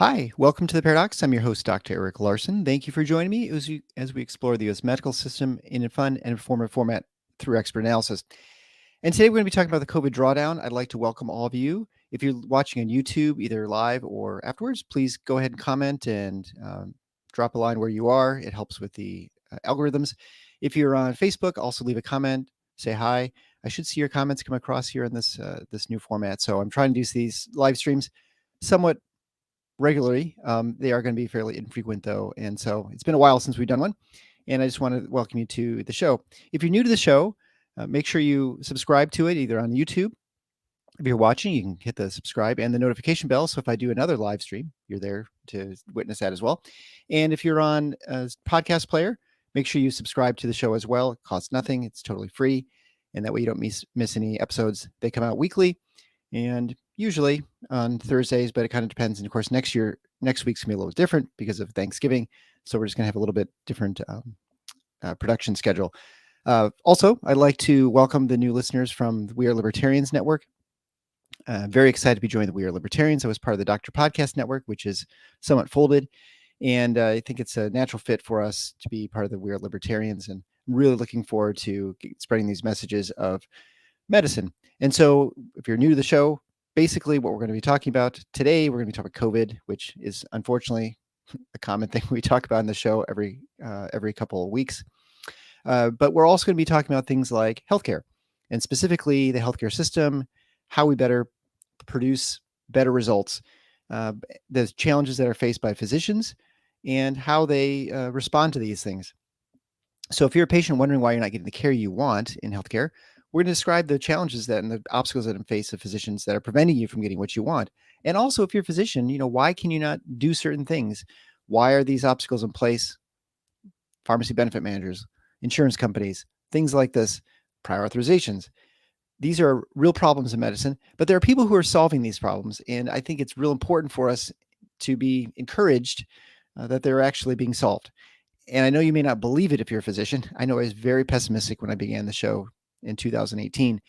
Hi, welcome to the Paradox. I'm your host, Dr. Eric Larson. Thank you for joining me as we explore the U.S. medical system in a fun and informative format through expert analysis. And today we're going to be talking about the COVID drawdown. I'd like to welcome all of you. If you're watching on YouTube, either live or afterwards, please go ahead and comment and drop a line where you are. It helps with the algorithms. If you're on Facebook, also leave a comment, say hi. I should see your comments come across here in this new format. So I'm trying to do these live streams somewhat regularly. They are going to be fairly infrequent, though. And so it's been a while since we've done one. And I just want to welcome you to the show. If you're new to the show, make sure you subscribe to it either on YouTube. If you're watching, you can hit the subscribe and the notification bell. So if I do another live stream, you're there to witness that as well. And if you're on a podcast player, make sure you subscribe to the show as well. It costs nothing. It's totally free. And that way you don't miss any episodes. They come out weekly and usually on Thursdays, but it kind of depends. And of course, next week's gonna be a little different because of Thanksgiving. So we're just gonna have a little bit different production schedule. Also, I'd like to welcome the new listeners from the We Are Libertarians Network. Very excited to be joining the We Are Libertarians. I was part of the Doctor Podcast Network, which is somewhat folded. And I think it's a natural fit for us to be part of the We Are Libertarians. And I'm really looking forward to spreading these messages of medicine. And so if you're new to the show, basically what we're going to be talking about today, we're going to be talking about COVID, which is unfortunately a common thing we talk about in the show every couple of weeks. But we're also going to be talking about things like healthcare, and specifically the healthcare system, how we better produce better results, the challenges that are faced by physicians, and how they respond to these things. So if you're a patient wondering why you're not getting the care you want in healthcare, we're going to describe the challenges and the obstacles that face of physicians that are preventing you from getting what you want. And also, if you're a physician, why can you not do certain things? Why are these obstacles in place? Pharmacy benefit managers, insurance companies, things like this, prior authorizations. These are real problems in medicine, but there are people who are solving these problems. And I think it's real important for us to be encouraged that they're actually being solved. And I know you may not believe it if you're a physician. I know I was very pessimistic when I began the show in 2018.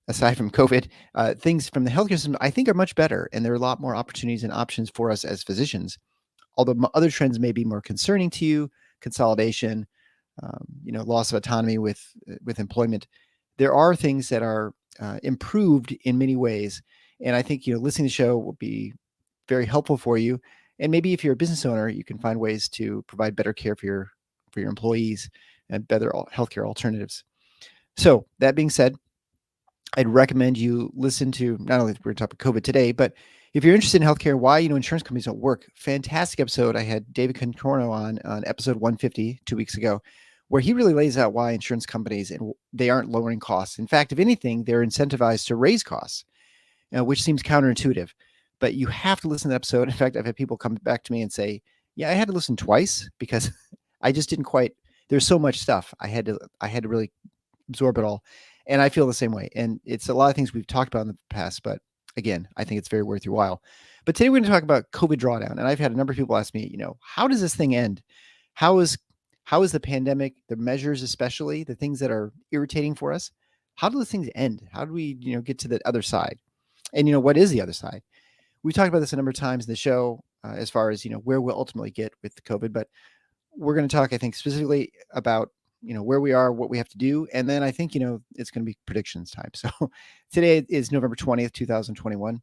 Aside from COVID, things from the healthcare system, I think, are much better. And there are a lot more opportunities and options for us as physicians. Although other trends may be more concerning to you, consolidation, loss of autonomy with employment, there are things that are improved in many ways. And I think, listening to the show will be very helpful for you. And maybe if you're a business owner, you can find ways to provide better care for your employees and better healthcare alternatives. So that being said, I'd recommend you listen to, not only we're talking about COVID today, but if you're interested in healthcare, why insurance companies don't work. Fantastic episode. I had David Contorno on episode 150 2 weeks ago, where he really lays out why insurance companies and they aren't lowering costs. In fact, if anything, they're incentivized to raise costs, which seems counterintuitive. But you have to listen to the episode. In fact, I've had people come back to me and say, yeah, I had to listen twice because I just didn't quite, there's so much stuff. I had to really absorb it all. And I feel the same way. And it's a lot of things we've talked about in the past, but again, I think it's very worth your while. But today we're going to talk about COVID drawdown. And I've had a number of people ask me, how does this thing end? How is the pandemic, the measures, especially the things that are irritating for us, how do those things end? How do we, get to the other side? And, what is the other side? We talked about this a number of times in the show as far as, where we'll ultimately get with COVID, but we're going to talk, I think, specifically about, where we are, what we have to do. And then I think, it's going to be predictions time. So today is November 20th, 2021.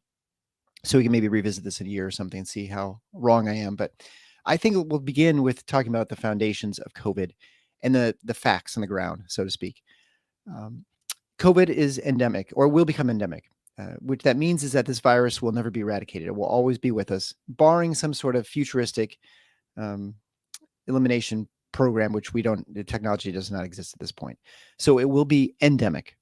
So we can maybe revisit this in a year or something and see how wrong I am. But I think we'll begin with talking about the foundations of COVID and the facts on the ground, so to speak. COVID is endemic, or will become endemic. Which that means is that this virus will never be eradicated. It will always be with us, barring some sort of futuristic elimination program, which the technology does not exist at this point. So it will be endemic,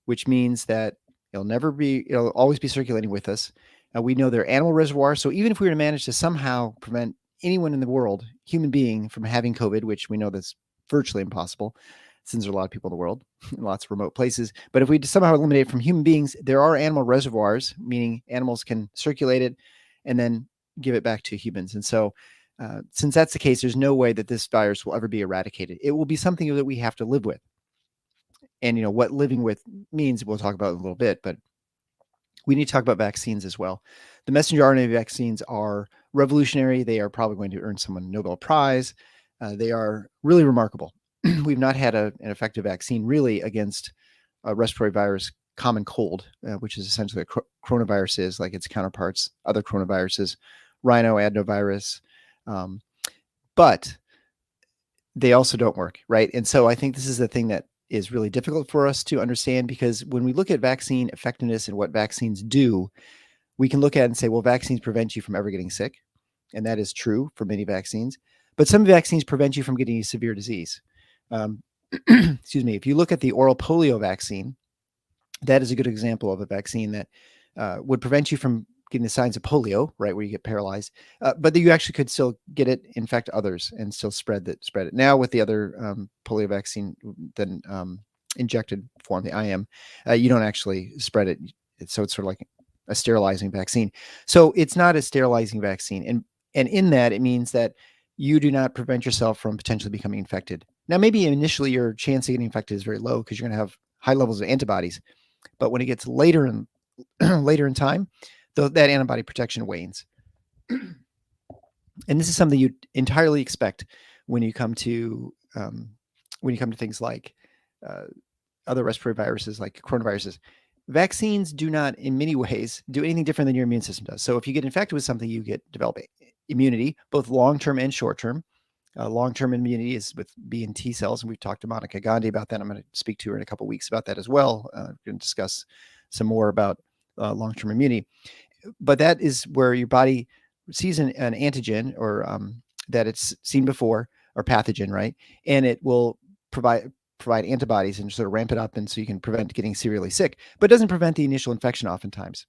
which means that it'll always be circulating with us. We know they're animal reservoirs. So even if we were to manage to somehow prevent anyone in the world, human being, from having COVID, which we know that's virtually impossible, since there are a lot of people in the world, in lots of remote places. But if we somehow eliminate it from human beings, there are animal reservoirs, meaning animals can circulate it and then give it back to humans. And so since that's the case, there's no way that this virus will ever be eradicated. It will be something that we have to live with. And, what living with means, we'll talk about in a little bit. But we need to talk about vaccines as well. The messenger RNA vaccines are revolutionary. They are probably going to earn someone a Nobel Prize. They are really remarkable. We've not had an effective vaccine really against a respiratory virus, common cold, which is essentially what coronavirus is, like its counterparts, other coronaviruses, rhino adenovirus. But they also don't work, right? And so I think this is the thing that is really difficult for us to understand, because when we look at vaccine effectiveness and what vaccines do, we can look at it and say, well, vaccines prevent you from ever getting sick. And that is true for many vaccines. But some vaccines prevent you from getting a severe disease. Excuse me. If you look at the oral polio vaccine, that is a good example of a vaccine that would prevent you from getting the signs of polio, right, where you get paralyzed, but that you actually could still get it, infect others, and still spread it. Now with the other polio vaccine, the injected form, the IM, you don't actually spread it. So it's sort of like a sterilizing vaccine. So it's not a sterilizing vaccine, and in that it means that you do not prevent yourself from potentially becoming infected. Now, maybe initially your chance of getting infected is very low because you're going to have high levels of antibodies. But when it gets later in later in time, that antibody protection wanes. And this is something you entirely expect when you come to things like other respiratory viruses, like coronaviruses. Vaccines do not, in many ways, do anything different than your immune system does. So if you get infected with something, you develop immunity, both long-term and short-term. Long-term immunity is with B and T cells, and we've talked to Monica Gandhi about that. I'm going to speak to her in a couple of weeks about that as well. We're going to discuss some more about long-term immunity. But that is where your body sees an antigen or that it's seen before, or pathogen, right? And it will provide antibodies and sort of ramp it up, and so you can prevent getting severely sick, but it doesn't prevent the initial infection oftentimes.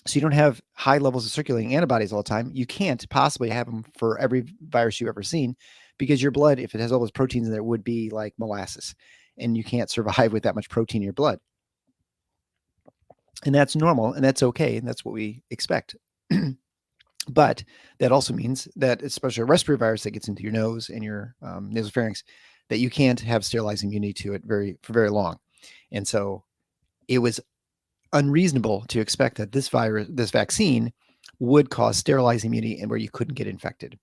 So you don't have high levels of circulating antibodies all the time. You can't possibly have them for every virus you've ever seen, because your blood, if it has all those proteins in there, would be like molasses, and you can't survive with that much protein in your blood. And that's normal, and that's okay, and that's what we expect. But that also means that, especially a respiratory virus that gets into your nose and your nasopharynx, that you can't have sterilizing immunity to it for very long. And so it was unreasonable to expect that this vaccine would cause sterilizing immunity and where you couldn't get infected.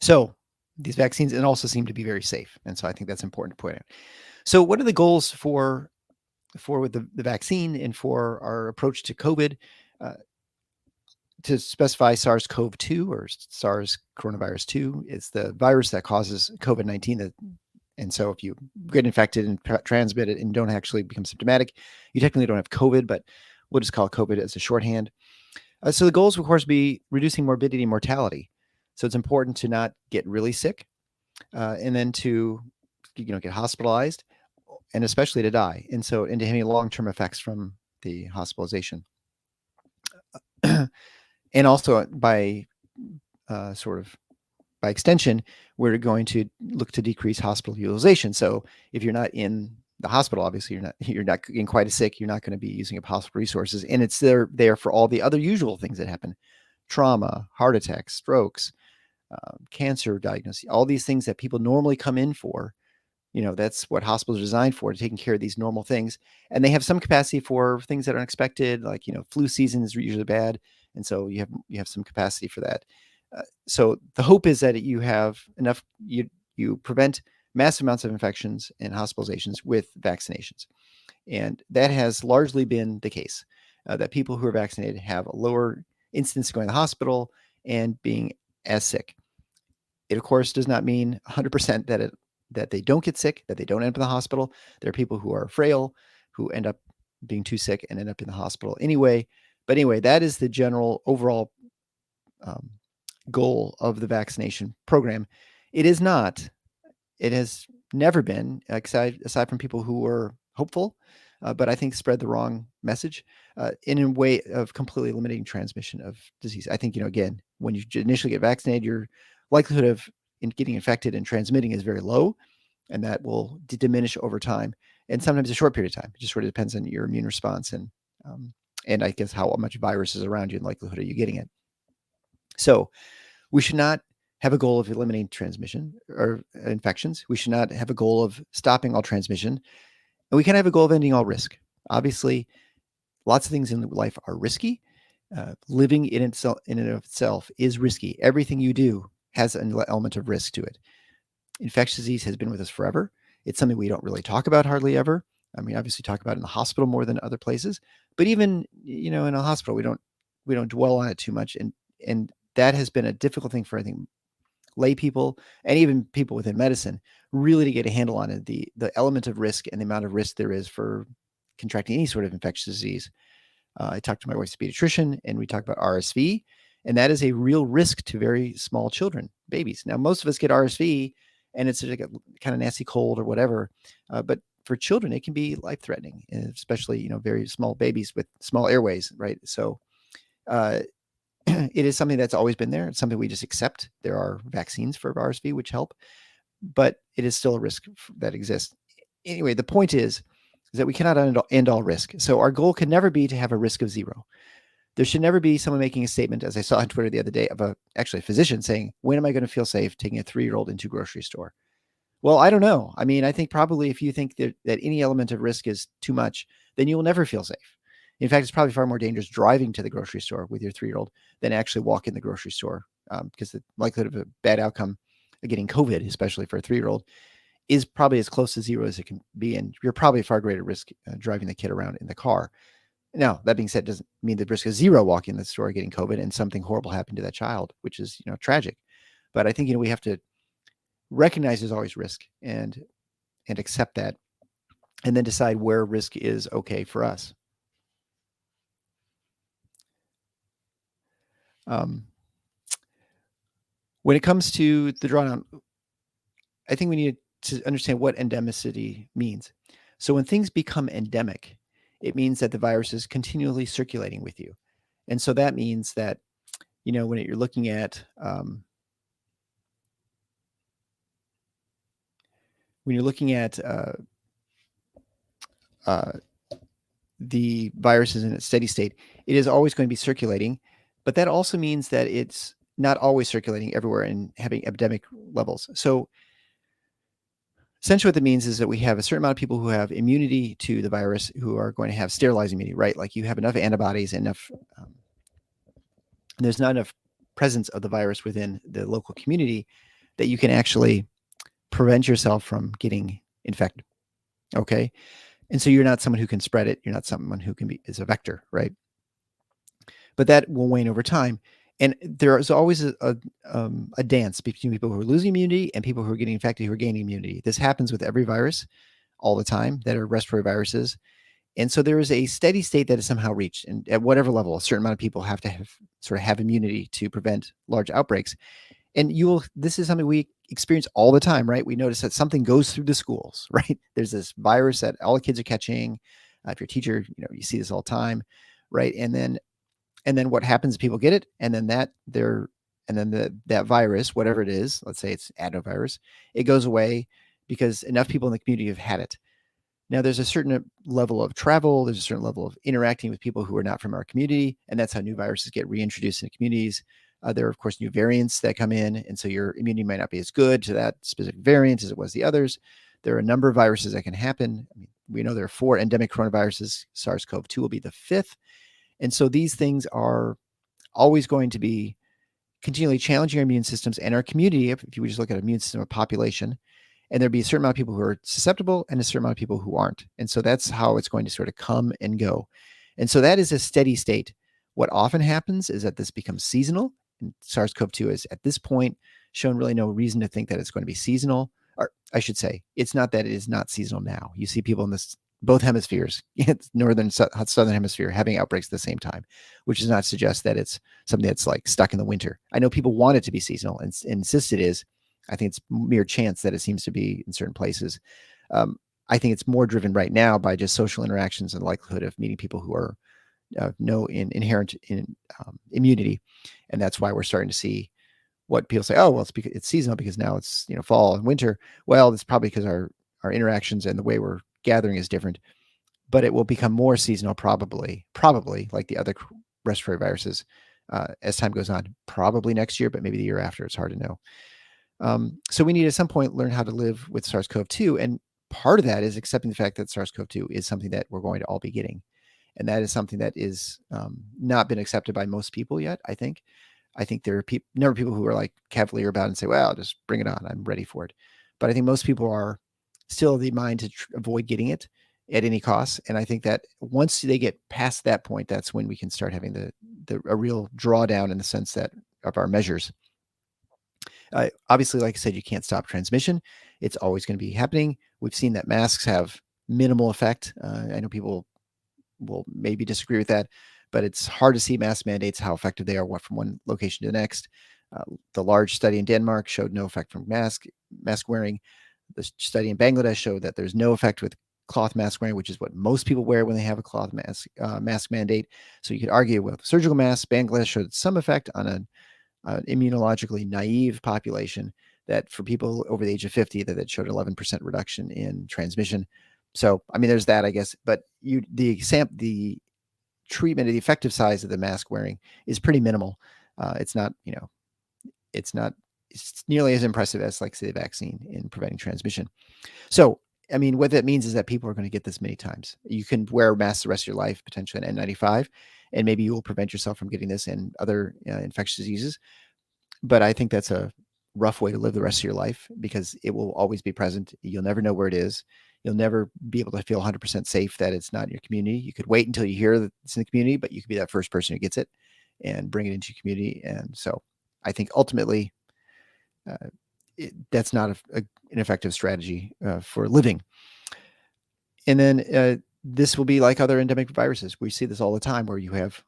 So these vaccines and also seem to be very safe. And so I think that's important to point out. So what are the goals for the vaccine and for our approach to COVID? To specify SARS-CoV-2, or SARS coronavirus 2, is the virus that causes COVID-19. And so if you get infected and transmit it and don't actually become symptomatic, you technically don't have COVID, but we'll just call it COVID as a shorthand. So the goals, of course, be reducing morbidity and mortality. So it's important to not get really sick, and then to get hospitalized, and especially to die. And so into having long-term effects from the hospitalization. And also by extension, we're going to look to decrease hospital utilization. So if you're not in the hospital, obviously you're not getting quite as sick. You're not going to be using up hospital resources, and it's there for all the other usual things that happen: trauma, heart attacks, strokes, cancer diagnosis, all these things that people normally come in for. That's what hospitals are designed for, taking care of these normal things. And they have some capacity for things that are unexpected, like, flu season is usually bad. And so you have some capacity for that. So the hope is that you have enough, you prevent massive amounts of infections and hospitalizations with vaccinations. And that has largely been the case, that people who are vaccinated have a lower incidence of going to the hospital and being as sick. It, of course, does not mean 100% that they don't get sick, that they don't end up in the hospital. There are people who are frail, who end up being too sick and end up in the hospital anyway. But anyway, that is the general overall goal of the vaccination program. It is not, it has never been, aside from people who were hopeful, but I think spread the wrong message in a way of completely eliminating transmission of disease. I think, again, when you initially get vaccinated, your likelihood of getting infected and transmitting is very low, and that will diminish over time, and sometimes a short period of time. It just sort of depends on your immune response and I guess how much virus is around you and likelihood of you getting it. So we should not have a goal of eliminating transmission or infections. We should not have a goal of stopping all transmission, and we can have a goal of ending all risk. Obviously, lots of things in life are risky. Living in and of itself is risky. Everything you do has an element of risk to it. Infectious disease has been with us forever. It's something we don't really talk about hardly ever. I mean, obviously talk about it in the hospital more than other places, but even in a hospital, we don't dwell on it too much, and that has been a difficult thing for, I think, lay people and even people within medicine really to get a handle on it, the element of risk and the amount of risk there is for contracting any sort of infectious disease. I talked to my wife's pediatrician, and we talked about RSV, and that is a real risk to very small children, babies. Now, most of us get RSV, and it's like a kind of nasty cold or whatever, but for children, it can be life-threatening, especially very small babies with small airways, right? So uh, it is something that's always been there. It's something we just accept. There are vaccines for RSV which help, but it is still a risk that exists. Anyway, the point is that we cannot end all risk. So our goal can never be to have a risk of zero. There should never be someone making a statement, as I saw on Twitter the other day, of actually a physician saying, "When am I going to feel safe taking a 3-year-old into a grocery store?" Well, I don't know. I mean, I think probably if you think that any element of risk is too much, then you will never feel safe. In fact, it's probably far more dangerous driving to the grocery store with your 3-year-old than actually walk in the grocery store, because the likelihood of a bad outcome of getting COVID, especially for a 3-year-old, is probably as close to zero as it can be. And you're probably far greater risk driving the kid around in the car. Now, that being said, doesn't mean the risk is zero walking in the store getting COVID and something horrible happened to that child, which is tragic. But I think we have to recognize there's always risk and accept that, and then decide where risk is okay for us. When it comes to the drawdown, I think we need to understand what endemicity means. So when things become endemic, it means that the virus is continually circulating with you. And so that means that, when you're looking at uh, the virus is in a steady state, it is always going to be circulating, but that also means that it's not always circulating everywhere and having epidemic levels. So essentially what that means is that we have a certain amount of people who have immunity to the virus who are going to have sterilizing immunity, right? Like you have enough antibodies, enough, there's not enough presence of the virus within the local community that you can actually prevent yourself from getting infected. Okay. And so you're not someone who can spread it. You're not someone who is a vector, right? But that will wane over time. And there is always a dance between people who are losing immunity and people who are getting infected, who are gaining immunity. This happens with every virus all the time that are respiratory viruses. And so there is a steady state that is somehow reached. And at whatever level, a certain amount of people have to have immunity to prevent large outbreaks. And this is something we experience all the time, right? We notice that something goes through the schools, right? There's this virus that all the kids are catching. If you're a teacher, you see this all the time, right? And then what happens? People get it, and then that virus, whatever it is, let's say it's adenovirus, it goes away because enough people in the community have had it. Now, there's a certain level of travel, there's a certain level of interacting with people who are not from our community, and that's how new viruses get reintroduced into communities. There are, of course, new variants that come in, and so your immunity might not be as good to that specific variant as it was the others. There are a number of viruses that can happen. I mean, we know there are 4 endemic coronaviruses. SARS-CoV-2 will be the 5th. And so these things are always going to be continually challenging our immune systems and our community. If you would just look at an immune system of population, and there'd be a certain amount of people who are susceptible and a certain amount of people who aren't. And so that's how it's going to sort of come and go. And so that is a steady state. What often happens is that this becomes seasonal. And SARS-CoV-2 is at this point shown really no reason to think that it's going to be seasonal. Or I should say, it's not that it is not seasonal now. You see people in both hemispheres, northern, southern hemisphere, having outbreaks at the same time, which does not suggest that it's something that's like stuck in the winter. I know people want it to be seasonal and insist it is. I think it's mere chance that it seems to be in certain places. I think it's more driven right now by just social interactions and the likelihood of meeting people who are no inherent immunity, and that's why we're starting to see what people say. Oh, well, it's seasonal because now it's fall and winter. Well, it's probably because our interactions and the way we're gathering is different, but it will become more seasonal probably like the other respiratory viruses as time goes on. Probably next year, but maybe the year after. It's hard to know. So we need at some point learn how to live with SARS-CoV-2, and part of that is accepting the fact that SARS-CoV-2 is something that we're going to all be getting. And that is something that is not been accepted by most people yet, I think. I think there are number of people who are like cavalier about it and say, well, just bring it on. I'm ready for it. But I think most people are still of the mind to avoid getting it at any cost. And I think that once they get past that point, that's when we can start having a real drawdown in the sense that of our measures. Obviously, like I said, you can't stop transmission. It's always going to be happening. We've seen that masks have minimal effect. I know people will maybe disagree with that, but it's hard to see mask mandates, how effective they are from one location to the next. The large study in Denmark showed no effect from mask wearing. The study in Bangladesh showed that there's no effect with cloth mask wearing, which is what most people wear when they have a cloth mask mandate. So you could argue with surgical masks. Bangladesh showed some effect on an immunologically naive population, that for people over the age of 50, that showed 11% reduction in transmission. So, I mean, there's that, I guess, but the treatment, the effective size of the mask wearing is pretty minimal. It's not it's nearly as impressive as, like, say, the vaccine in preventing transmission. So, I mean, what that means is that people are going to get this many times. You can wear masks the rest of your life, potentially an N95, and maybe you will prevent yourself from getting this and other infectious diseases. But I think that's a rough way to live the rest of your life, because it will always be present. You'll never know where it is. You'll never be able to feel 100% safe that it's not in your community. You could wait until you hear that it's in the community, but you could be that first person who gets it and bring it into your community. And so I think ultimately that's not an effective strategy for living. And then this will be like other endemic viruses. We see this all the time, where you have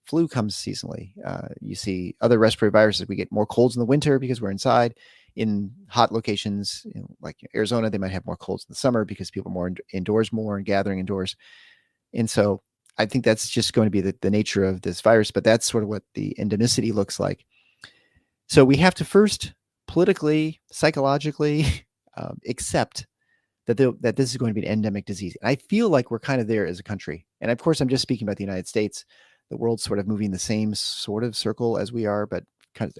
flu comes seasonally. You see other respiratory viruses. We get more colds in the winter because we're inside. In hot locations, like Arizona, they might have more colds in the summer because people are more indoors more and gathering indoors. And so I think that's just going to be the nature of this virus, but that's sort of what the endemicity looks like. So we have to first politically, psychologically accept that this is going to be an endemic disease. And I feel like we're kind of there as a country. And of course, I'm just speaking about the United States. The world's sort of moving the same sort of circle as we are, but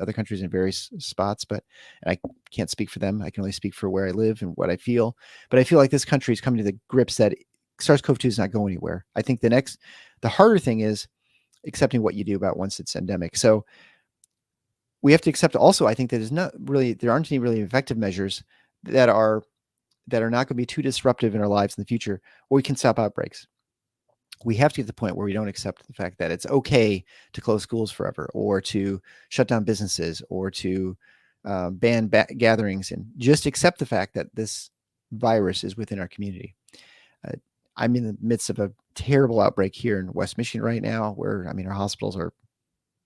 other countries in various spots. But I can't speak for them. I can only speak for where I live and what I feel. But I feel like this country is coming to the grips that SARS-CoV-2 is not going anywhere. I think the harder thing is accepting what you do about once it's endemic. So we have to accept also, I think, that there aren't any really effective measures that are not going to be too disruptive in our lives in the future, where we can stop outbreaks. We have to get to the point where we don't accept the fact that it's okay to close schools forever, or to shut down businesses, or to ban gatherings, and just accept the fact that this virus is within our community. I'm in the midst of a terrible outbreak here in West Michigan right now, where, I mean, our hospitals are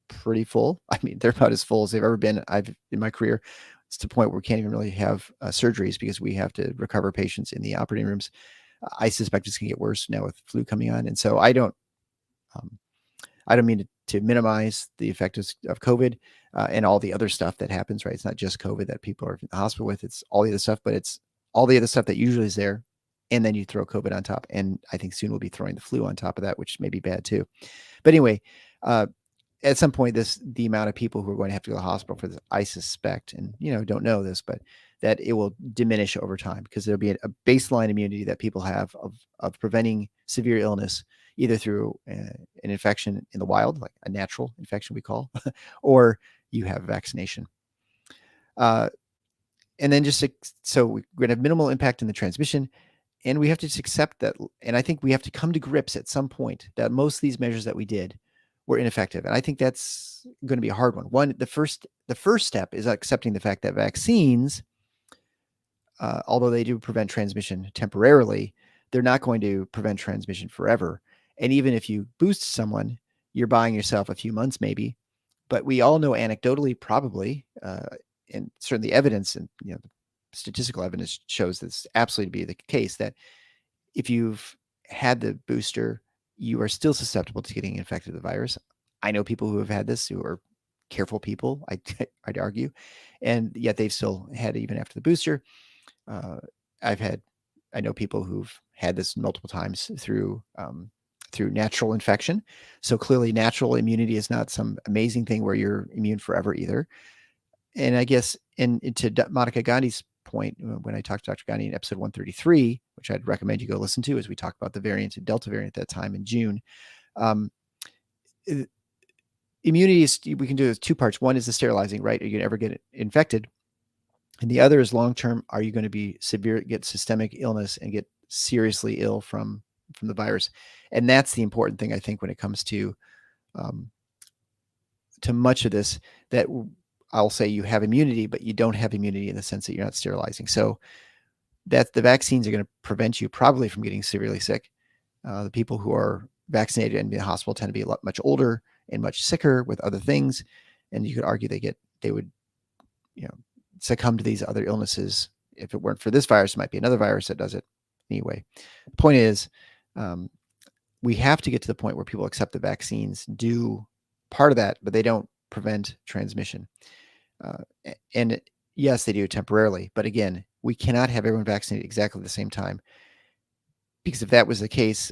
pretty full. I mean, they're about as full as they've ever been in my career. It's to the point where we can't even really have surgeries because we have to recover patients in the operating rooms. I suspect it's going to get worse now with flu coming on. And so I don't mean to minimize the effect of COVID and all the other stuff that happens, right? It's not just COVID that people are in the hospital with. It's all the other stuff, but it's all the other stuff that usually is there. And then you throw COVID on top. And I think soon we'll be throwing the flu on top of that, which may be bad too. But anyway, at some point, the amount of people who are going to have to go to the hospital for this, I suspect, and don't know this, but that it will diminish over time, because there'll be a baseline immunity that people have of preventing severe illness, either through an infection in the wild, like a natural infection we call, or you have vaccination. And then so we're going to have minimal impact in the transmission, and we have to just accept that. And I think we have to come to grips at some point that most of these measures that we did were ineffective. And I think that's going to be a hard one. The first step is accepting the fact that vaccines, although they do prevent transmission temporarily, they're not going to prevent transmission forever. And even if you boost someone, you're buying yourself a few months maybe. But we all know anecdotally, probably, and certainly evidence and statistical evidence shows this absolutely to be the case, that if you've had the booster, you are still susceptible to getting infected with the virus. I know people who have had this who are careful people, I'd argue, and yet they've still had it even after the booster. I know people who've had this multiple times through natural infection. So clearly natural immunity is not some amazing thing where you're immune forever either. And I guess, and to Monica Gandhi's point when I talked to Dr. Gani in episode 133, which I'd recommend you go listen to as we talk about the variant, the Delta variant at that time in June. Um, Immunity is, we can do it 2 parts. One is the sterilizing, right? Are you going to ever get infected? And the other is long-term. Are you going to be get systemic illness and get seriously ill from the virus? And that's the important thing, I think, when it comes to much of this, that I'll say you have immunity, but you don't have immunity in the sense that you're not sterilizing. So that the vaccines are going to prevent you probably from getting severely sick. The people who are vaccinated and in the hospital tend to be much older and much sicker with other things. And you could argue they would, succumb to these other illnesses. If it weren't for this virus, it might be another virus that does it anyway. The point is, we have to get to the point where people accept the vaccines do part of that, but they don't prevent transmission. And yes, they do temporarily. But again, we cannot have everyone vaccinated exactly at the same time, because if that was the case,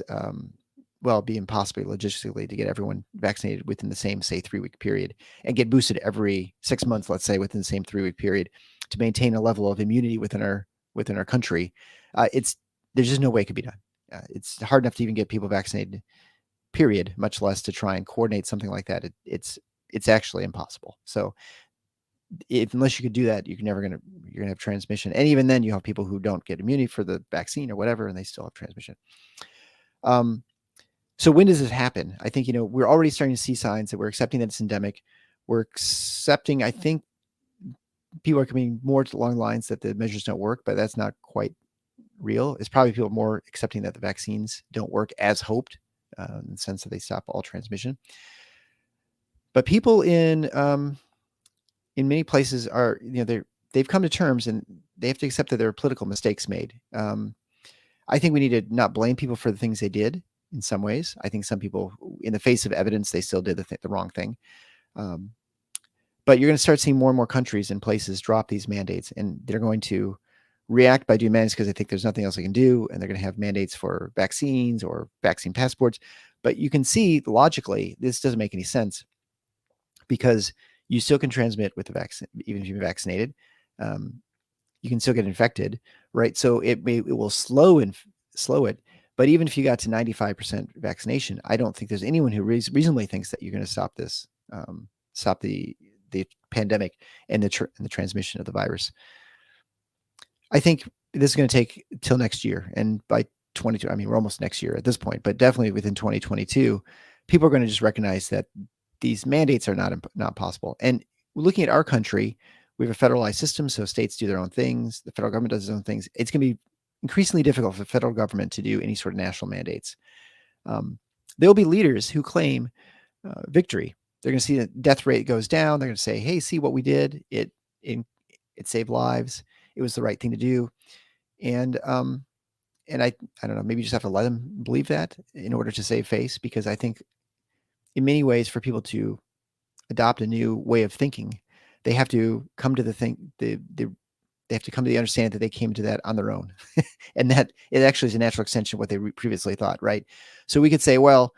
it'd be impossible logistically to get everyone vaccinated within the same, say, 3-week period and get boosted every 6 months, let's say, within the same 3-week period to maintain a level of immunity within our country. There's just no way it could be done. It's hard enough to even get people vaccinated, period, much less to try and coordinate something like that. It's actually impossible. So unless you could do that, you're gonna have transmission. And even then, you have people who don't get immunity for the vaccine or whatever, and they still have transmission. So when does this happen? I think, we're already starting to see signs that we're accepting that it's endemic. We're accepting, I think people are coming more along the lines that the measures don't work, but that's not quite real. It's probably people more accepting that the vaccines don't work as hoped, in the sense that they stop all transmission. But people in many places are, they've come to terms and they have to accept that there are political mistakes made. I think we need to not blame people for the things they did. In some ways, I think some people, in the face of evidence, they still did the wrong thing. But you're going to start seeing more and more countries and places drop these mandates, and they're going to react by doing mandates because they think there's nothing else they can do, and they're going to have mandates for vaccines or vaccine passports. But you can see logically this doesn't make any sense, because you still can transmit with the vaccine, even if you've been vaccinated. You can still get infected, right? So it will slow it. But even if you got to 95% vaccination, I don't think there's anyone who reasonably thinks that you're going to stop this, stop the pandemic and the transmission of the virus. I think this is going to take till next year, and by 22, I mean, we're almost next year at this point, but definitely within 2022, people are going to just recognize that these mandates are not possible. And looking at our country, we have a federalized system, so states do their own things. The federal government does its own things. It's going to be increasingly difficult for the federal government to do any sort of national mandates. There'll be leaders who claim victory. They're going to see the death rate goes down. They're going to say, "Hey, see what we did? It saved lives. It was the right thing to do." And I don't know. Maybe you just have to let them believe that in order to save face, because I think in many ways, for people to adopt a new way of thinking, they have to come to they have to come to the understanding that they came to that on their own, and that it actually is a natural extension of what they previously thought, right? So we could say, well,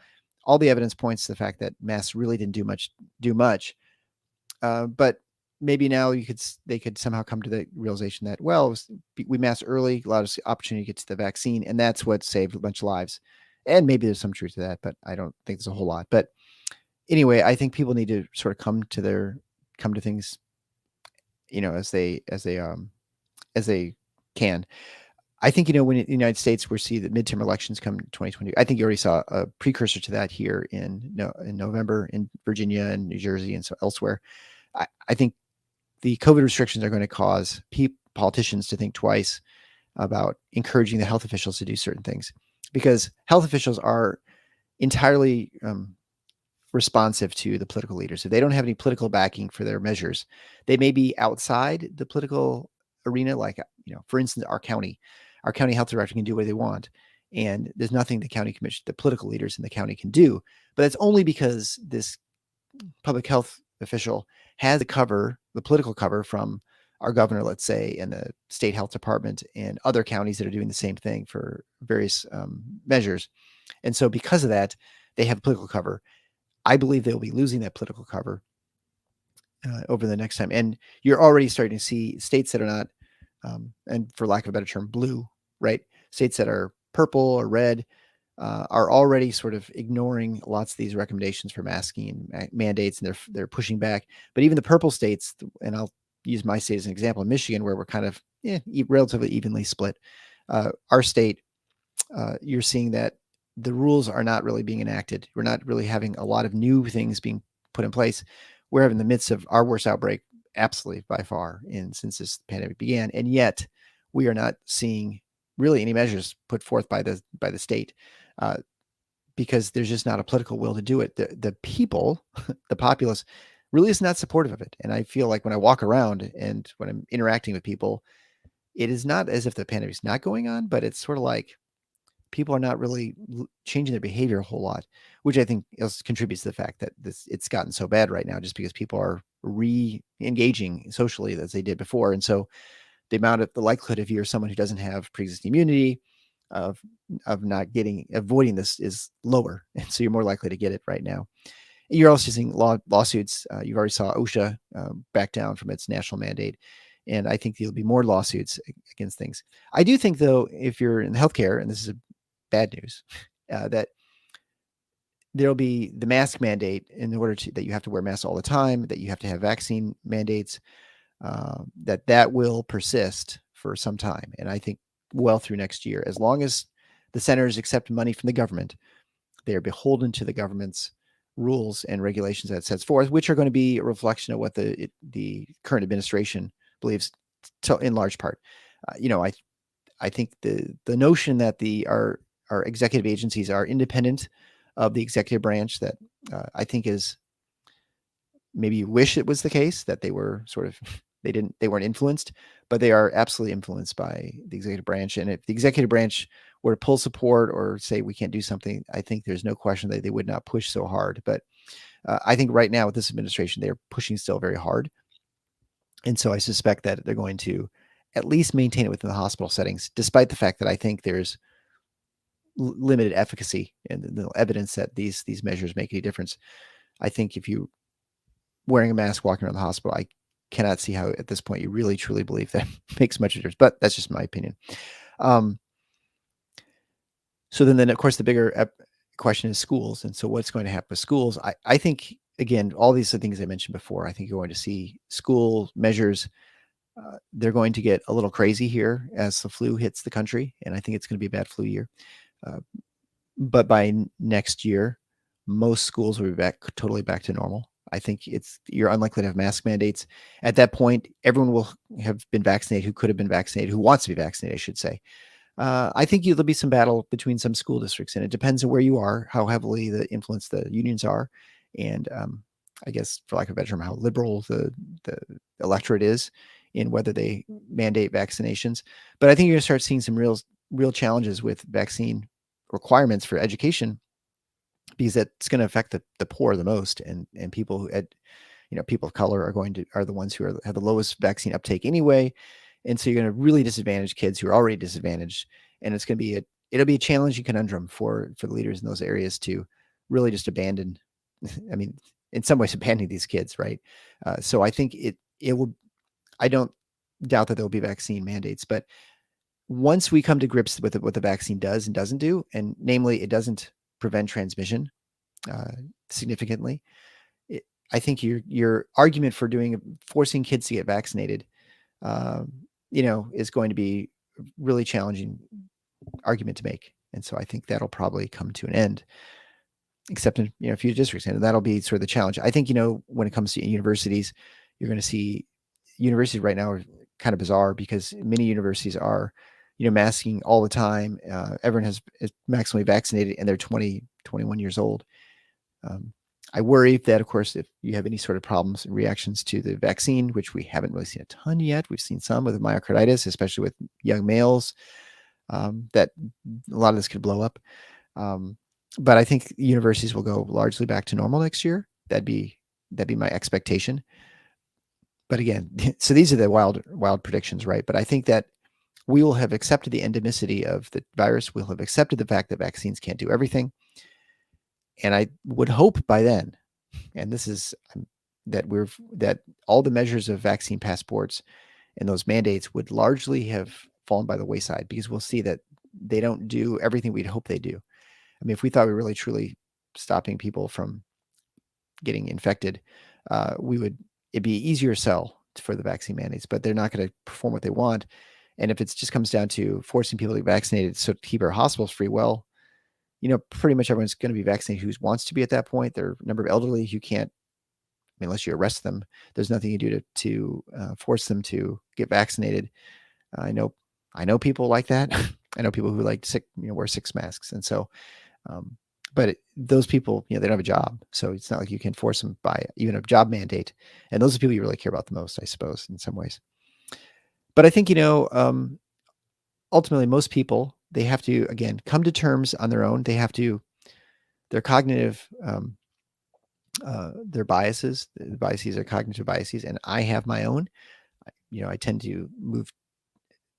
all the evidence points to the fact that masks really didn't do much, but maybe now they could somehow come to the realization that, well, we masked early, allowed us the opportunity to get to the vaccine, and that's what saved a bunch of lives. And maybe there's some truth to that, but I don't think there's a whole lot. But anyway, I think people need to sort of come to things, as they can. I think, when in the United States we see the midterm elections come in 2020, I think you already saw a precursor to that here in November in Virginia and New Jersey and so elsewhere. I think the COVID restrictions are going to cause politicians to think twice about encouraging the health officials to do certain things, because health officials are entirely responsive to the political leaders. If they don't have any political backing for their measures, they may be outside the political arena. Like, for instance, our county health director can do what they want, and there's nothing the political leaders in the county can do. But that's only because this public health official has the political cover from our governor, let's say, and the state health department and other counties that are doing the same thing for various measures. And so because of that, they have political cover. I believe they'll be losing that political cover over the next time. And you're already starting to see states that are not and for lack of a better term, blue, right? States that are purple or red are already sort of ignoring lots of these recommendations for masking and mandates, and they're pushing back. But even the purple states, and I'll use my state as an example, Michigan, where we're kind of relatively evenly split. Our state, you're seeing that the rules are not really being enacted. We're not really having a lot of new things being put in place. We're in the midst of our worst outbreak, absolutely by far, since this pandemic began, and yet we are not seeing really any measures put forth by the state. Uh, because there's just not a political will to do it. The people, the populace, really is not supportive of it. And I feel like when I walk around and when I'm interacting with people, it is not as if the pandemic is not going on, but it's sort of like people are not really changing their behavior a whole lot, which I think contributes to the fact that it's gotten so bad right now, just because people are re-engaging socially as they did before. And so the likelihood if you're someone who doesn't have pre-existing immunity of not avoiding this is lower, and so you're more likely to get it right now. You're also seeing lawsuits. You've already saw OSHA back down from its national mandate, and I think there'll be more lawsuits against things. I do think, though, if you're in healthcare, and this is bad news, that there'll be the mask mandate in order that you have to wear masks all the time, that you have to have vaccine mandates, that will persist for some time. And I think well through next year, as long as the centers accept money from the government, they are beholden to the government's rules and regulations that it sets forth, which are going to be a reflection of what the current administration believes in large part. I think the notion that our executive agencies are independent of the executive branch, that I think is, maybe you wish it was the case, that they were sort of they weren't influenced, but they are absolutely influenced by the executive branch. And if the executive branch were to pull support or say we can't do something, I think there's no question that they would not push so hard. But I think right now with this administration, they're pushing still very hard. And so I suspect that they're going to at least maintain it within the hospital settings, despite the fact that I think there's limited efficacy and the evidence that these measures make any difference. I think if you wearing a mask walking around the hospital, I cannot see how at this point you really truly believe that makes much of a difference. But that's just my opinion. So then of course the bigger question is schools. And so what's going to happen with schools? I think, again, all these things I mentioned before, I think you're going to see school measures. They're going to get a little crazy here as the flu hits the country. And I think it's going to be a bad flu year. But by next year, most schools will be totally back to normal. I think you're unlikely to have mask mandates. At that point, everyone will have been vaccinated who could have been vaccinated, who wants to be vaccinated, I should say. I think there'll be some battle between some school districts, and it depends on where you are, how heavily the influence the unions are, and I guess, for lack of a better term, how liberal the electorate is in whether they mandate vaccinations. But I think you're going to start seeing some real challenges with vaccine requirements for education, because that's going to affect the poor the most, and people who people of color are the ones who have the lowest vaccine uptake anyway. And so you're going to really disadvantage kids who are already disadvantaged. And it's going to be it'll be a challenging conundrum for the leaders in those areas to really just abandon, I mean, in some ways abandoning these kids. Right. So I think it will, I don't doubt that there'll be vaccine mandates, but once we come to grips with what the vaccine does and doesn't do, and namely, it doesn't prevent transmission significantly, I think your argument for forcing kids to get vaccinated, is going to be a really challenging argument to make. And so I think that'll probably come to an end, except in a few districts, and that'll be sort of the challenge. I think when it comes to universities, you're going to see universities right now are kind of bizarre, because many universities are masking all the time. Everyone is maximally vaccinated, and they're 20, 21 years old. I worry that, of course, if you have any sort of problems and reactions to the vaccine, which we haven't really seen a ton yet, we've seen some with myocarditis, especially with young males, that a lot of this could blow up. But I think universities will go largely back to normal next year. That'd be my expectation. But again, so these are the wild predictions, right? But I think that we will have accepted the endemicity of the virus. We'll have accepted the fact that vaccines can't do everything. And I would hope by then, and this is that all the measures of vaccine passports and those mandates would largely have fallen by the wayside, because we'll see that they don't do everything we'd hope they do. I mean, if we thought we were really truly stopping people from getting infected, it'd be easier sell for the vaccine mandates, but they're not going to perform what they want. And if it just comes down to forcing people to get vaccinated so to keep our hospitals free, well, pretty much everyone's going to be vaccinated who wants to be at that point. There are a number of elderly who can't, unless you arrest them, there's nothing you do to force them to get vaccinated. I know people like that. I know people who like to wear 6 masks. And so, but those people, they don't have a job. So it's not like you can force them by even a job mandate. And those are the people you really care about the most, I suppose, in some ways. But I think, ultimately most people, they have to, again, come to terms on their own. They have to, their cognitive, their biases, the biases are cognitive biases, and I have my own. I tend to move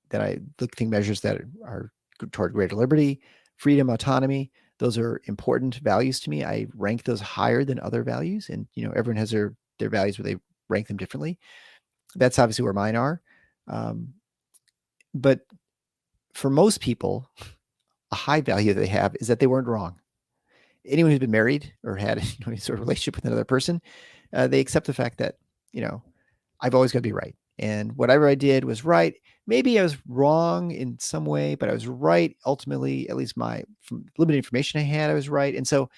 that I look at measures that are toward greater liberty, freedom, autonomy. Those are important values to me. I rank those higher than other values, and everyone has their values where they rank them differently. That's obviously where mine are. But for most people, a high value that they have is that they weren't wrong. Anyone who's been married or had any sort of relationship with another person, they accept the fact that, I've always got to be right. And whatever I did was right. Maybe I was wrong in some way, but I was right. Ultimately, at least from limited information I had, I was right. And so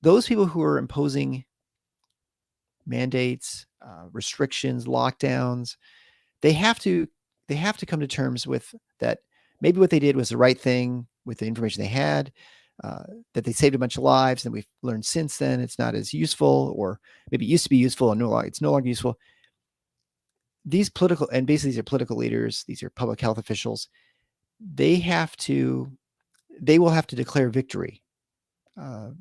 those people who are imposing mandates, restrictions, lockdowns, they have to come to terms with that. Maybe what they did was the right thing with the information they had, that they saved a bunch of lives, and we've learned since then it's not as useful, or maybe it used to be useful and it's no longer useful. These political leaders, these are public health officials, they will have to declare victory. And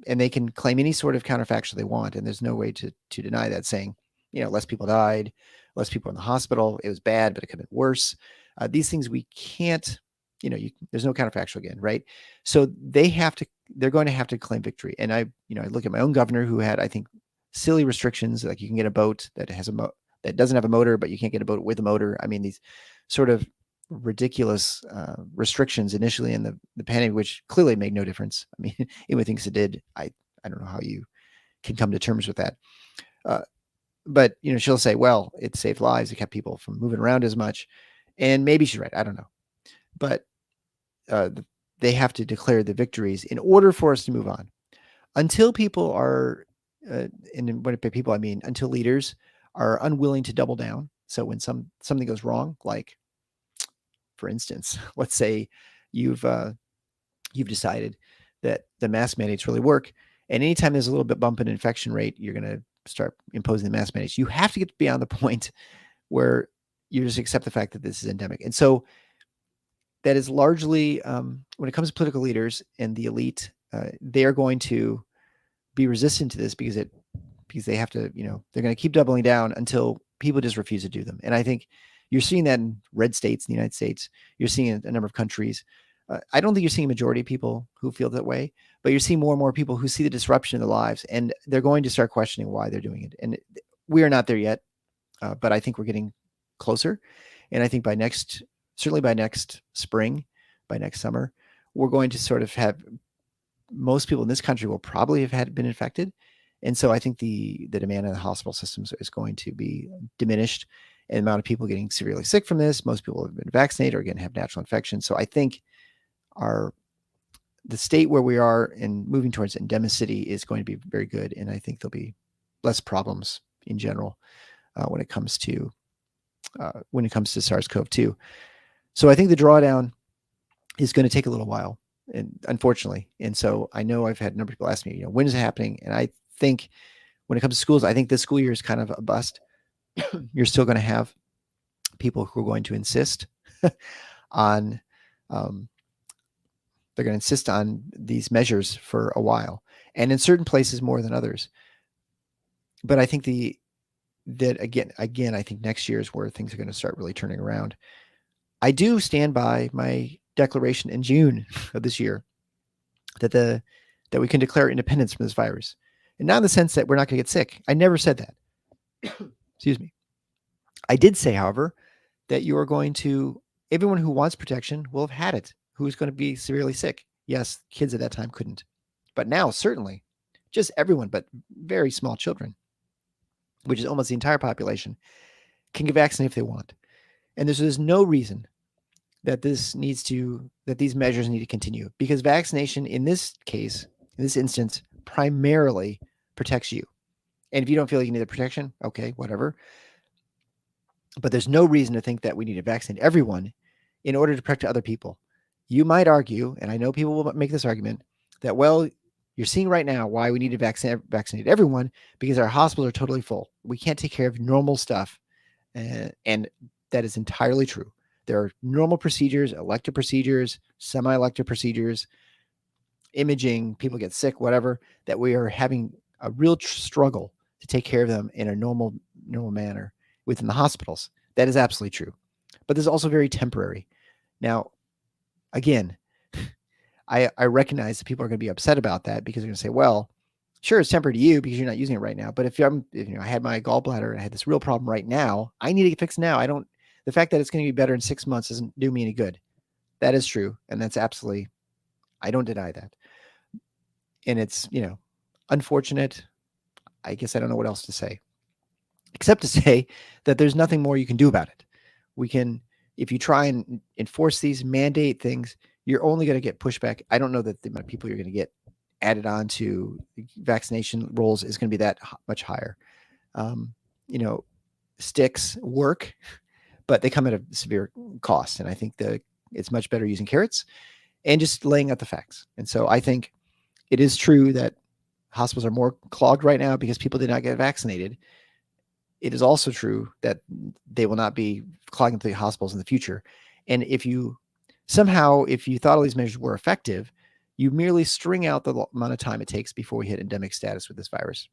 they can claim any sort of counterfactual they want. And there's no way to deny that, saying, less people died, less people in the hospital. It was bad, but it could have been worse. These things we can't, there's no counterfactual again, right? So they're going to have to claim victory. And I look at my own governor, who had, I think, silly restrictions, like you can get a boat that has that doesn't have a motor, but you can't get a boat with a motor. I mean, these sort of ridiculous restrictions initially in the pandemic, which clearly made no difference. I mean, even with things it did, I don't know how you can come to terms with that. But she'll say, well, it saved lives. It kept people from moving around as much. And maybe she's right. I don't know. But they have to declare the victories in order for us to move on. Until people are, and by people I mean until leaders are unwilling to double down. So when something goes wrong, like, for instance, let's say you've decided that the mask mandates really work, and anytime there's a little bit bump in infection rate, you're going to start imposing the mask mandates. You have to get beyond the point where you just accept the fact that this is endemic. And so that is largely, when it comes to political leaders and the elite, they are going to be resistant to this because they have to, they're going to keep doubling down until people just refuse to do them. And I think you're seeing that in red states in the United States. You're seeing it in a number of countries. I don't think you're seeing a majority of people who feel that way, but you're seeing more and more people who see the disruption in their lives, and they're going to start questioning why they're doing it. And we are not there yet, but I think we're getting closer. And I think certainly by next spring, by next summer, we're going to sort of have, most people in this country will probably have been infected. And so I think the demand on the hospital systems is going to be diminished, and the amount of people getting severely sick from this, most people have been vaccinated or again have natural infections. So I think the state where we are and moving towards endemicity is going to be very good. And I think there'll be less problems in general when it comes to SARS-CoV-2. So I think the drawdown is going to take a little while, and unfortunately. And so I know I've had a number of people ask me, when is it happening? And I think when it comes to schools, I think this school year is kind of a bust. You're still going to have people who are going to insist on, they're going to insist on these measures for a while, and in certain places more than others. But I think that again, I think next year is where things are going to start really turning around. I do stand by my declaration in June of this year that we can declare independence from this virus, and not in the sense that we're not going to get sick. I never said that. Excuse me. I did say, however, that you are going to, everyone who wants protection will have had it, who's going to be severely sick. Yes, kids at that time couldn't. But now, certainly, just everyone, but very small children, which is almost the entire population, can get vaccinated if they want. And there's no reason that these measures need to continue, because vaccination in this case, in this instance, primarily protects you. And if you don't feel like you need the protection, okay, whatever. But there's no reason to think that we need to vaccinate everyone in order to protect other people. You might argue, and I know people will make this argument, that, well, you're seeing right now why we need to vaccinate everyone, because our hospitals are totally full. We can't take care of normal stuff. And that is entirely true. There are normal procedures, elective procedures, semi-elective procedures, imaging, people get sick, whatever, that we are having a real struggle to take care of them in a normal manner within the hospitals. That is absolutely true. But this is also very temporary. Now, again, I recognize that people are going to be upset about that, because they're going to say, well, sure, it's temporary to you because you're not using it right now. But if I had my gallbladder and I had this real problem right now, I need to get fixed now. The fact that it's going to be better in 6 months doesn't do me any good. That is true. And that's absolutely, I don't deny that. And it's, unfortunate. I guess I don't know what else to say, except to say that there's nothing more you can do about it. If you try and enforce these mandate things, you're only going to get pushback. I don't know that the amount of people you're going to get added on to vaccination rolls is going to be that much higher. Sticks work, but they come at a severe cost. And I think it's much better using carrots and just laying out the facts. And so I think it is true that hospitals are more clogged right now because people did not get vaccinated. It is also true that they will not be clogging the hospitals in the future. And if you thought all these measures were effective, you merely string out the amount of time it takes before we hit endemic status with this virus.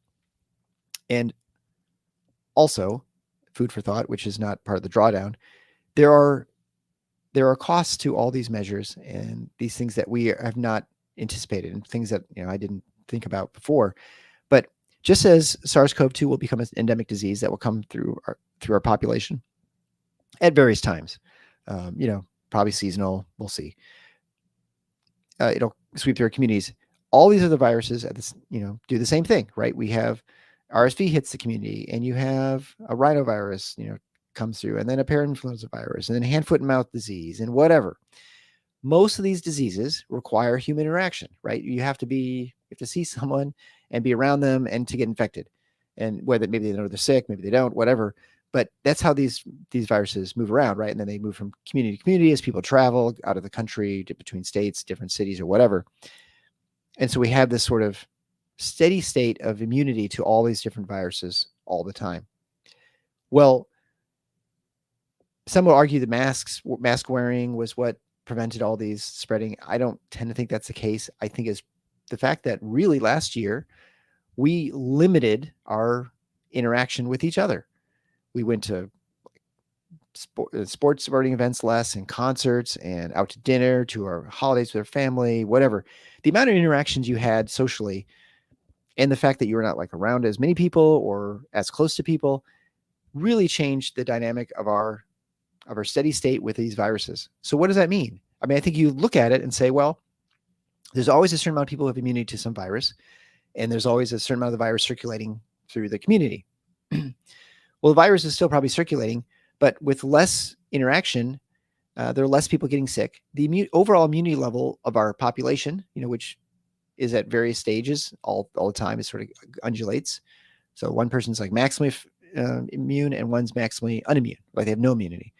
And also, food for thought, which is not part of the drawdown, there are costs to all these measures and these things that we have not anticipated, and things that I didn't think about before. But just as SARS-CoV-2 will become an endemic disease that will come through our population at various times, probably seasonal, we'll see. It'll sweep through our communities. All these other viruses do the same thing, right? We have RSV hits the community, and you have a rhinovirus, comes through, and then a parainfluenza virus, and then hand, foot, and mouth disease, and whatever. Most of these diseases require human interaction, right? You have to see someone and be around them and to get infected. And whether maybe they know they're sick, maybe they don't, whatever. But that's how these viruses move around, right? And then they move from community to community as people travel out of the country, between states, different cities, or whatever. And so we have this sort of steady state of immunity to all these different viruses all the time. Well, some will argue that mask wearing was what prevented all these spreading. I don't tend to think that's the case. I think it's the fact that really last year we limited our interaction with each other. We went to sports sporting events less, and concerts, and out to dinner, to our holidays with our family, whatever. The amount of interactions you had socially, and the fact that you were not around as many people or as close to people, really changed the dynamic of our steady state with these viruses. So what does that mean? I mean, I think you look at it and say, well, there's always a certain amount of people who have immunity to some virus, and there's always a certain amount of the virus circulating through the community. Well, the virus is still probably circulating, but with less interaction, there are less people getting sick. The overall immunity level of our population, which is at various stages all the time, it sort of undulates. So one person's maximally immune and one's maximally unimmune, they have no immunity.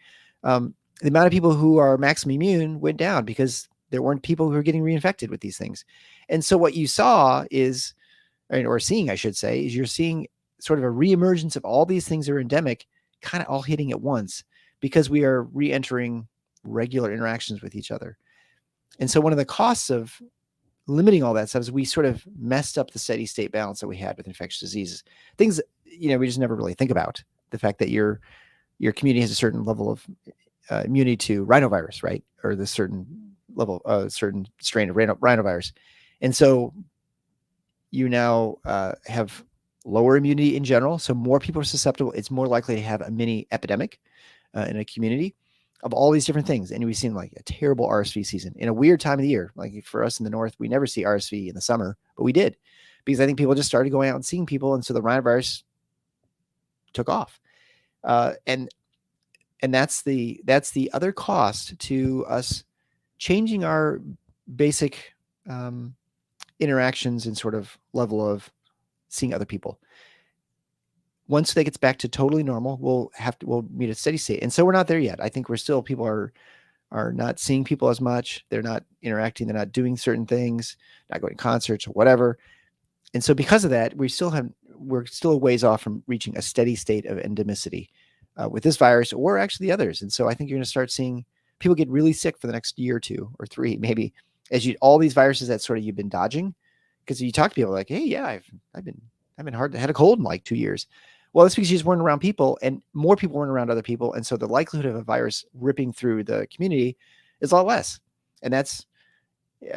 The amount of people who are maximally immune went down because there weren't people who were getting reinfected with these things. And so what you saw is, or seeing, I should say, is you're seeing sort of a reemergence of all these things that are endemic kind of all hitting at once, because we are re-entering regular interactions with each other. And so one of the costs of limiting all that stuff is we sort of messed up the steady state balance that we had with infectious diseases. Things, we just never really think about. The fact that your community has a certain level of immunity to rhinovirus, right? Or the certain level, certain strain of rhinovirus. And so you now have lower immunity in general. So more people are susceptible. It's more likely to have a mini epidemic in a community of all these different things. And we've seen like a terrible RSV season in a weird time of the year. Like for us in the North, we never see RSV in the summer, but we did because I think people just started going out and seeing people. And so the rhinovirus took off. And that's the other cost to us changing our basic interactions and sort of level of seeing other people. Once that gets back to totally normal, we'll meet a steady state. And so we're not there yet. I think people are not seeing people as much. They're not interacting. They're not doing certain things, not going to concerts or whatever. And so because of that, we're still a ways off from reaching a steady state of endemicity with this virus or actually the others. And so I think you're going to start seeing people get really sick for the next year or 2 or 3, maybe, as all these viruses that sort of you've been dodging. Because you talk to people like, hey, yeah, I've been had a cold in like 2 years. Well, that's because you just weren't around people, and more people weren't around other people. And so the likelihood of a virus ripping through the community is a lot less. And that's,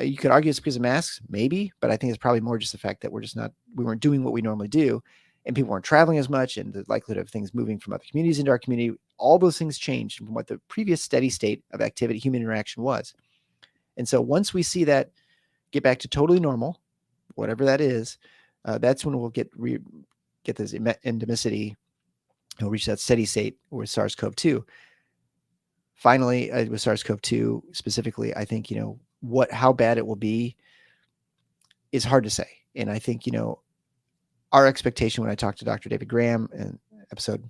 you could argue it's because of masks, maybe, but I think it's probably more just the fact that we weren't doing what we normally do, and people weren't traveling as much, and the likelihood of things moving from other communities into our community, all those things changed from what the previous steady state of activity, human interaction was. And so once we see that get back to totally normal, whatever that is, that's when we'll get this endemicity. We'll reach that steady state with SARS-CoV-2. Finally, with SARS-CoV-2 specifically, I think, how bad it will be is hard to say. And I think, our expectation when I talked to Dr. David Graham in episode,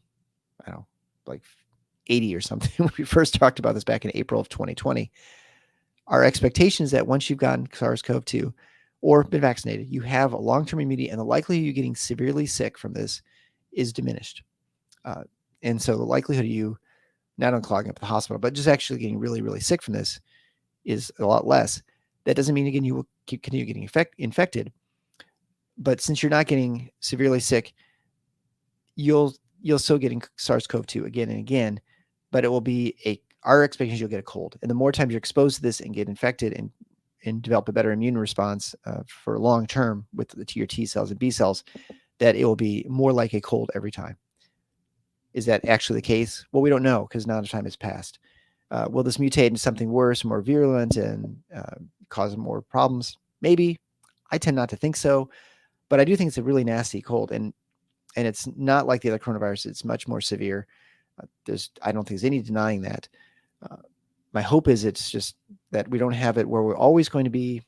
I don't know, like 80 or something, when we first talked about this back in April of 2020, our expectation is that once you've gotten SARS-CoV-2 or been vaccinated, you have a long-term immunity, and the likelihood of you getting severely sick from this is diminished. And so the likelihood of you not only clogging up the hospital, but just actually getting really, really sick from this is a lot less. That doesn't mean, again, you will continue getting infected. But since you're not getting severely sick, you'll still getting SARS-CoV-2 again and again, but it will be our expectation you'll get a cold. And the more times you're exposed to this and get infected and develop a better immune response for long term with your T cells and B cells, that it will be more like a cold every time. Is that actually the case? Well, we don't know because not enough time has passed. Will this mutate into something worse, more virulent, and cause more problems? Maybe. I tend not to think so, but I do think it's a really nasty cold, and it's not like the other coronavirus. It's much more severe. I don't think there's any denying that. My hope is it's just that we don't have it where we're always going to be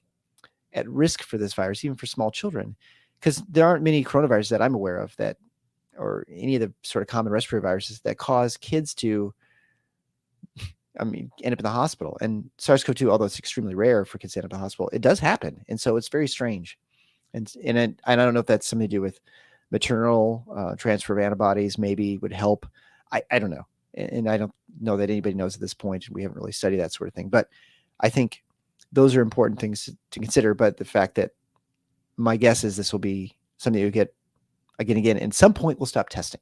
at risk for this virus, even for small children, because there aren't many coronaviruses that I'm aware of or any of the sort of common respiratory viruses that cause kids to, end up in the hospital. And SARS-CoV-2, although it's extremely rare for kids to end up in the hospital, it does happen. And so it's very strange. And I don't know if that's something to do with maternal transfer of antibodies, maybe would help. I don't know. And I don't know that anybody knows at this point. We haven't really studied that sort of thing. But I think those are important things to consider. But the fact that my guess is this will be something you get again. And at some point, we'll stop testing.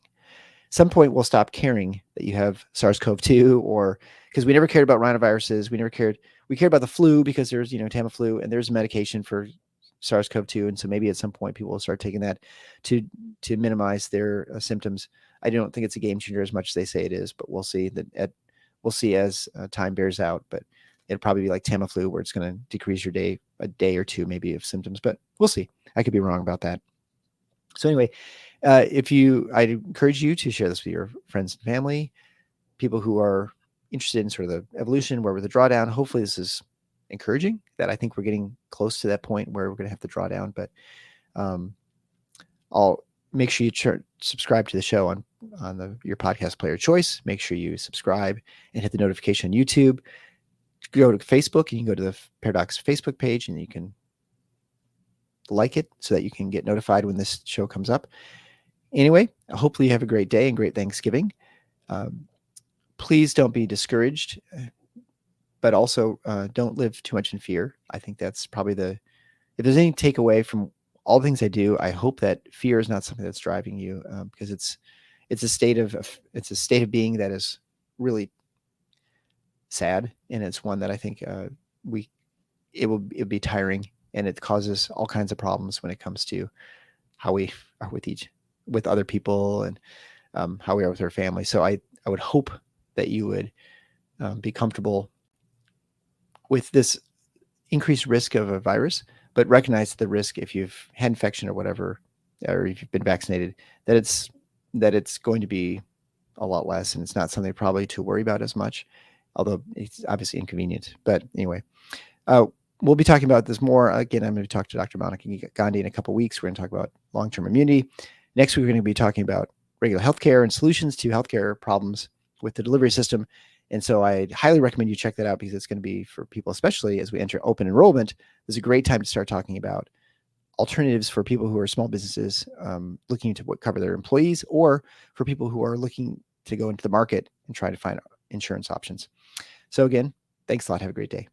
Some point, we'll stop caring that you have SARS-CoV-2, or because we never cared about rhinoviruses. We cared about the flu because there's, Tamiflu, and there's medication for SARS-CoV-2. And so maybe at some point people will start taking that to minimize their symptoms. I don't think it's a game changer as much as they say it is, but we'll see we'll see as time bears out. But it'll probably be like Tamiflu, where it's going to decrease a day or two, maybe, of symptoms, but we'll see. I could be wrong about that. So anyway, I'd encourage you to share this with your friends and family, people who are interested in sort of the evolution, where with the drawdown. Hopefully this is encouraging that I think we're getting close to that point where we're going to have the drawdown, but I'll make sure you subscribe to the show on your podcast player of choice. Make sure you subscribe and hit the notification on YouTube. Go to Facebook, and you can go to the Paradox Facebook page, and you can like it so that you can get notified when this show comes up. Anyway, hopefully you have a great day and great Thanksgiving. Please don't be discouraged, but also don't live too much in fear. I think that's probably if there's any takeaway from all the things I do, I hope that fear is not something that's driving you, because it's a state of being that is really sad, and it's one that I think it would be tiring, and it causes all kinds of problems when it comes to how we are with each with other people and how we are with our family. So I would hope that you would be comfortable with this increased risk of a virus, but recognize the risk if you've had infection or whatever, or if you've been vaccinated, that it's going to be a lot less, and it's not something probably to worry about as much, although it's obviously inconvenient. But anyway, we'll be talking about this more. Again, I'm going to talk to Dr. Monica Gandhi in a couple of weeks. We're going to talk about long-term immunity. Next week, we're going to be talking about regular healthcare and solutions to healthcare problems with the delivery system. And so I highly recommend you check that out, because it's going to be for people, especially as we enter open enrollment. This is a great time to start talking about alternatives for people who are small businesses looking to cover their employees, or for people who are looking to go into the market and try to find insurance options. So again, thanks a lot. Have a great day.